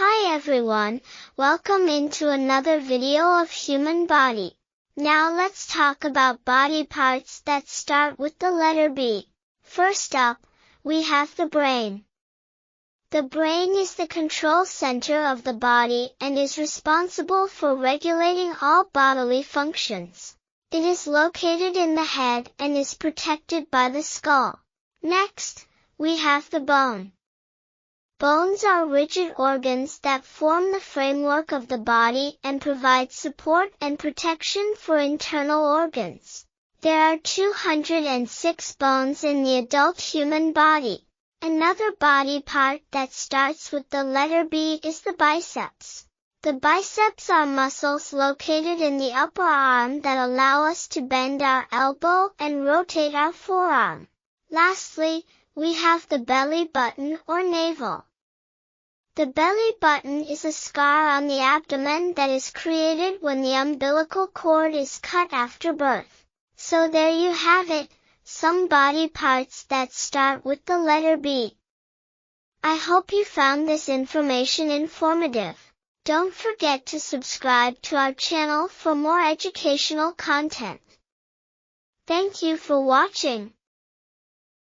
Hi everyone, welcome into another video of human body. Now let's talk about body parts that start with the letter B. First up, we have the brain. The brain is the control center of the body and is responsible for regulating all bodily functions. It is located in the head and is protected by the skull. Next, we have the bone. Bones are rigid organs that form the framework of the body and provide support and protection for internal organs. There are 206 bones in the adult human body. Another body part that starts with the letter B is the biceps. The biceps are muscles located in the upper arm that allow us to bend our elbow and rotate our forearm. Lastly, we have the belly button or navel. The belly button is a scar on the abdomen that is created when the umbilical cord is cut after birth. So there you have it, some body parts that start with the letter B. I hope you found this information informative. Don't forget to subscribe to our channel for more educational content. Thank you for watching.